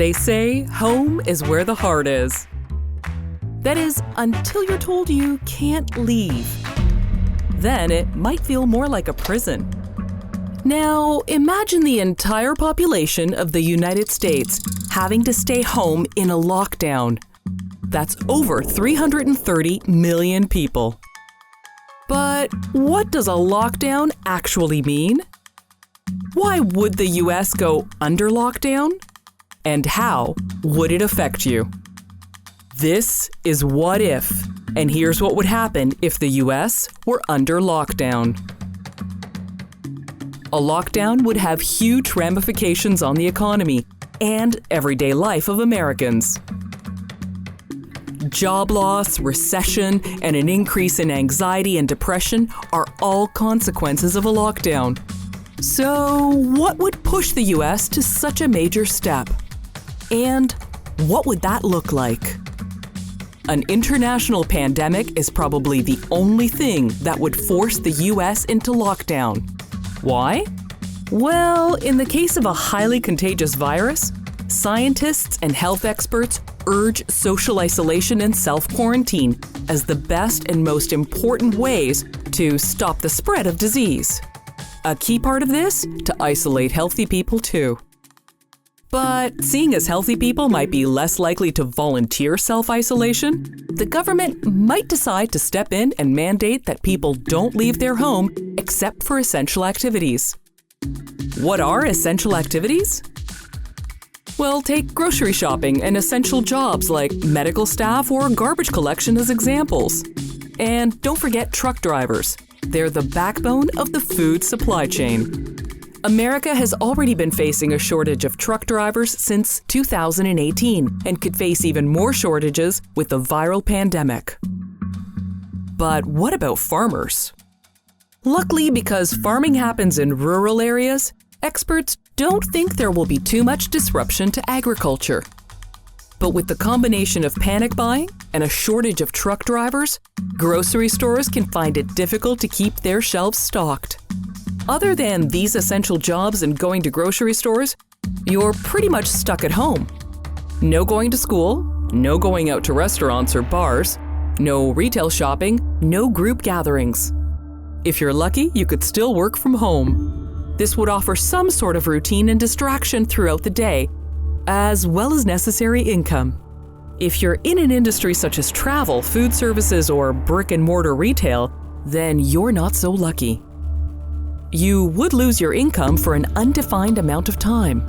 They say home is where the heart is. That is, until you're told you can't leave. Then it might feel more like a prison. Now, imagine the entire population of the United States having to stay home in a lockdown. That's over 330 million people. But what does a lockdown actually mean? Why would the US go under lockdown? And how would it affect you? This is What If, and here's what would happen if the US were under lockdown. A lockdown would have huge ramifications on the economy and everyday life of Americans. Job loss, recession, and an increase in anxiety and depression are all consequences of a lockdown. So, what would push the US to such a major step? And what would that look like? An international pandemic is probably the only thing that would force the US into lockdown. Why? Well, in the case of a highly contagious virus, scientists and health experts urge social isolation and self-quarantine as the best and most important ways to stop the spread of disease. A key part of this, to isolate healthy people too. But seeing as healthy people might be less likely to volunteer self-isolation, the government might decide to step in and mandate that people don't leave their home except for essential activities. What are essential activities? Well, take grocery shopping and essential jobs like medical staff or garbage collection as examples. And don't forget truck drivers. They're the backbone of the food supply chain. America has already been facing a shortage of truck drivers since 2018 and could face even more shortages with the viral pandemic. But what about farmers? Luckily, because farming happens in rural areas, experts don't think there will be too much disruption to agriculture. But with the combination of panic buying and a shortage of truck drivers, grocery stores can find it difficult to keep their shelves stocked. Other than these essential jobs and going to grocery stores, you're pretty much stuck at home. No going to school, no going out to restaurants or bars, no retail shopping, no group gatherings. If you're lucky, you could still work from home. This would offer some sort of routine and distraction throughout the day, as well as necessary income. If you're in an industry such as travel, food services, or brick-and-mortar retail, then you're not so lucky. You would lose your income for an undefined amount of time.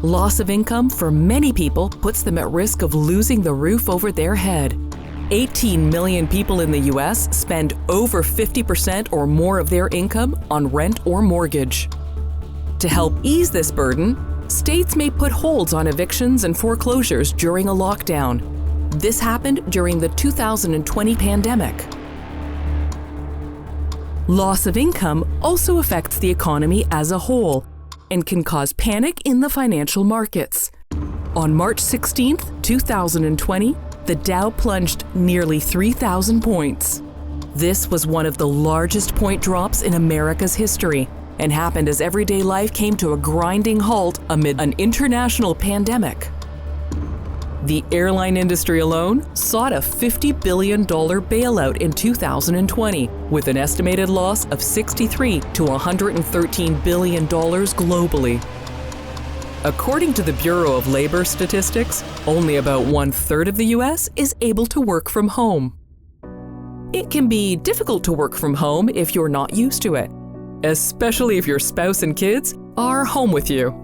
Loss of income for many people puts them at risk of losing the roof over their head. 18 million people in the US spend over 50% or more of their income on rent or mortgage. To help ease this burden, states may put holds on evictions and foreclosures during a lockdown. This happened during the 2020 pandemic. Loss of income also affects the economy as a whole and can cause panic in the financial markets. On March 16, 2020, the Dow plunged nearly 3,000 points. This was one of the largest point drops in America's history and happened as everyday life came to a grinding halt amid an international pandemic. The airline industry alone sought a $50 billion bailout in 2020, with an estimated loss of $63 to $113 billion globally. According to the Bureau of Labor Statistics, only about 1/3 of the US is able to work from home. It can be difficult to work from home if you're not used to it, especially if your spouse and kids are home with you.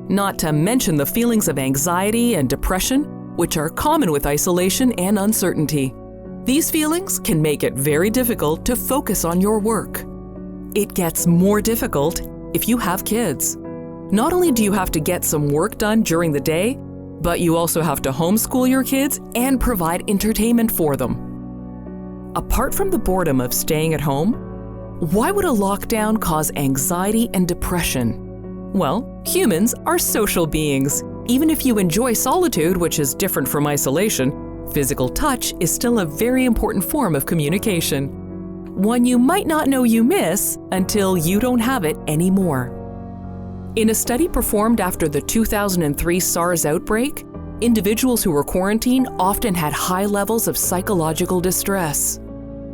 Not to mention the feelings of anxiety and depression, which are common with isolation and uncertainty. These feelings can make it very difficult to focus on your work. It gets more difficult if you have kids. Not only do you have to get some work done during the day, but you also have to homeschool your kids and provide entertainment for them. Apart from the boredom of staying at home, why would a lockdown cause anxiety and depression? Well, humans are social beings. Even if you enjoy solitude, which is different from isolation, physical touch is still a very important form of communication. One you might not know you miss until you don't have it anymore. In a study performed after the 2003 SARS outbreak, individuals who were quarantined often had high levels of psychological distress.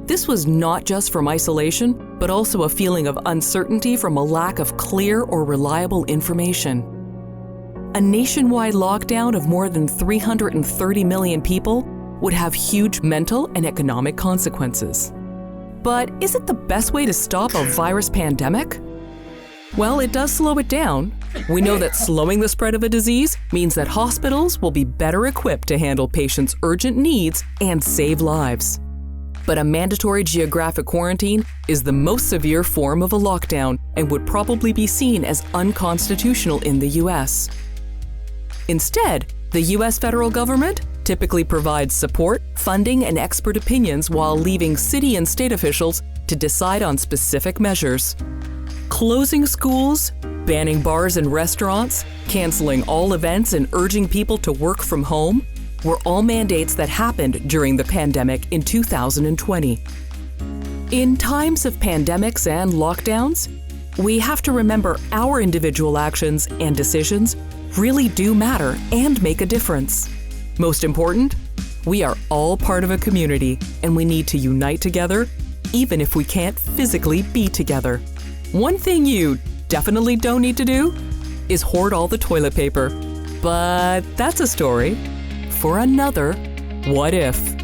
This was not just from isolation, but also a feeling of uncertainty from a lack of clear or reliable information. A nationwide lockdown of more than 330 million people would have huge mental and economic consequences. But is it the best way to stop a virus pandemic? Well, it does slow it down. We know that slowing the spread of a disease means that hospitals will be better equipped to handle patients' urgent needs and save lives. But a mandatory geographic quarantine is the most severe form of a lockdown and would probably be seen as unconstitutional in the US. Instead, the US federal government typically provides support, funding, and expert opinions while leaving city and state officials to decide on specific measures. Closing schools, banning bars and restaurants, canceling all events, and urging people to work from home were all mandates that happened during the pandemic in 2020. In times of pandemics and lockdowns, we have to remember our individual actions and decisions really do matter and make a difference. Most important, we are all part of a community and we need to unite together, even if we can't physically be together. One thing you definitely don't need to do is hoard all the toilet paper. But that's a story for another What If.